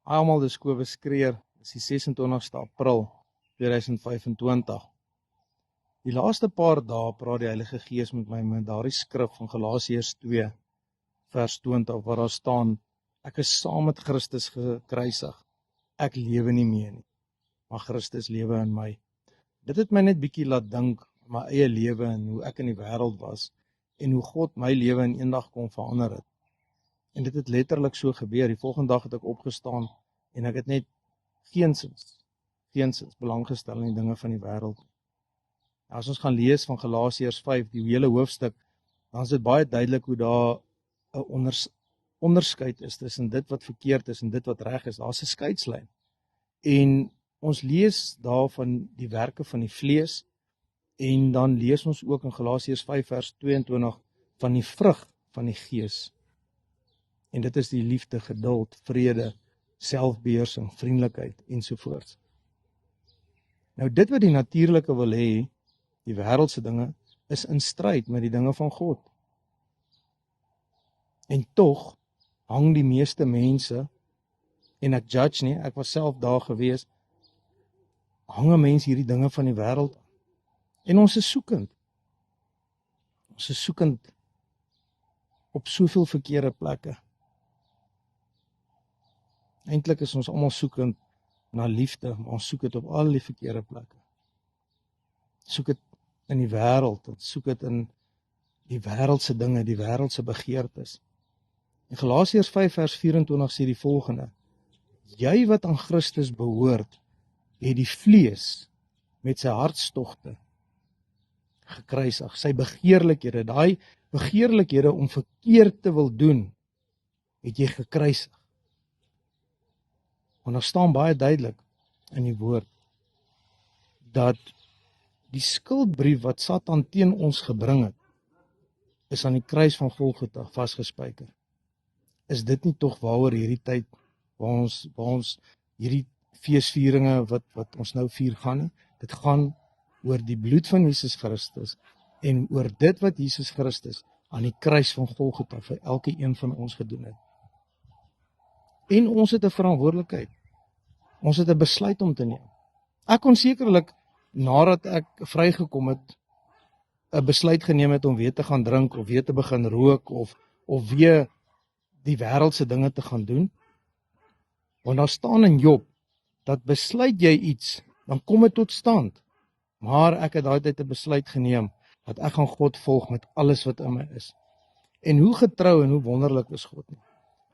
Almal dis Kobus Kreer, dis die 26ste April 2025. Die laaste paar dae praat die Heilige Gees met my met daardie skrif van Galasiërs 2 vers 20 waar daar staan: ek is saam met Christus gekruisig. Ek lewe nie meer nie, maar Christus lewe in my. Dit het my net bietjie laat dink aan my eie lewe en hoe ek in die wêreld was en hoe God my lewe in eendag kon verander het. En dit het letterlik so gebeur. Die volgende dag het ek opgestaan en ek het net geensins belang gestel in die dinge van die wêreld. Nou, as ons gaan lees van Galasiërs 5, die hele hoofstuk, dan is dit baie duidelik hoe daar 'n onderskeid is tussen dit wat verkeerd is en dit wat reg is. Daar's 'n skeidslyn. En ons lees daar van die werke van die vlees en dan lees ons ook in Galasiërs 5 vers 22 van die vrug van die gees. En dit is die liefde, geduld, vrede, selfbeheersing, vriendelikheid ensovoorts. Nou dit wat die natuurlike wil hê, die wêreldse dinge, is in stryd met die dinge van God. En tog hang die meeste mense, en ek judge nie, ek was self daar gewees, hang 'n mens hierdie dinge van die wêreld aan. En ons is soekend. Ons is soekend op soveel verkeerde plekke. Eintlik is ons almal soekend na liefde, maar ons soek dit op al die verkeerde plekke. Soek dit in die wêreld, ons soek dit in die wêreldse dinge, die wêreldse begeertes. In Galasiërs 5 vers 24 sê die volgende: jy wat aan Christus behoort, het die vlees met sy hartstogte gekruisig, sy begeerlikhede, daai begeerlikhede om verkeerd te wil doen, het jy gekruisig. Want daar staan baie duidelik in die woord dat die skuldbrief wat Satan teen ons gebring het, is aan die kruis van Golgotha vasgespijker. Is dit nie tog waaroor hierdie tyd, waar ons hierdie feesvieringe wat ons nou vier gaan nie? Dit gaan oor die bloed van Jesus Christus en oor dit wat Jesus Christus aan die kruis van Golgotha vir elke een van ons gedoen het. En ons het 'n verantwoordelikheid. Ons het 'n besluit om te neem. Ek kon sekerlik, nadat ek vrygekom het, 'n besluit geneem het om weer te gaan drink of weer te begin rook of weer die wêreldse dinge te gaan doen. Want daar staan in Job dat besluit jy iets, dan kom dit tot stand. Maar ek het daai tyd 'n besluit geneem dat ek gaan God volg met alles wat in my is. En hoe getrou en hoe wonderlik is God nie.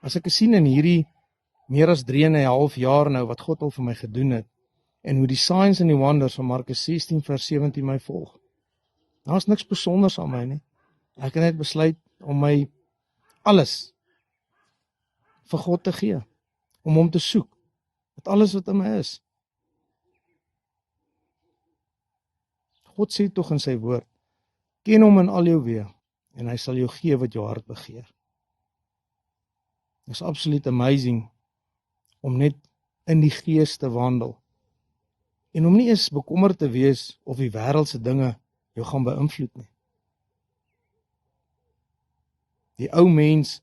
As ek sien in hierdie meer as 3,5 jaar nou wat God al vir my gedoen het en hoe die signs and die wonders van Markus 16 vers 17 my volg. Daar is niks besonders aan my nie. Ek het net besluit om my alles vir God te gee, om hom te soek met alles wat in my is. God sê tog in sy woord: ken hom in al jou weë en hy sal jou gee wat jou hart begeer. Dit is absoluut amazing om net in die gees te wandel en om nie eens bekommerd te wees of die wêreldse dinge jou gaan beïnvloed nie. Die ou mens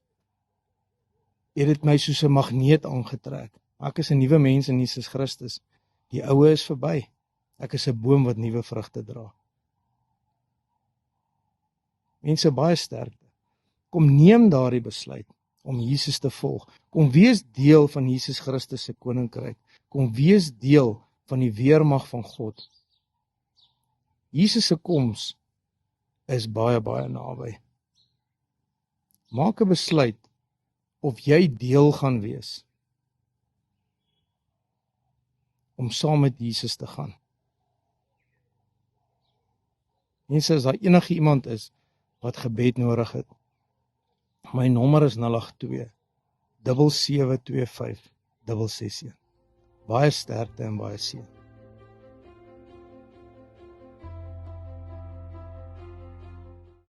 het dit my soos 'n magneet aangetrek. Ek is 'n nuwe mens in Jesus Christus. Die ou is verby. Ek is 'n boom wat nuwe vrugte dra. Mense, baie sterkte. Kom neem daardie besluit om Jesus te volg. Kom wees deel van Jesus Christus se koninkryk. Kom wees deel van die weermag van God. Jesus se koms is baie, baie naby. Maak 'n besluit of jy deel gaan wees om saam met Jesus te gaan. Mense, as daar enige iemand is wat gebed nodig het, my nommer is 082 7725 661. Baie sterkte en baie seën.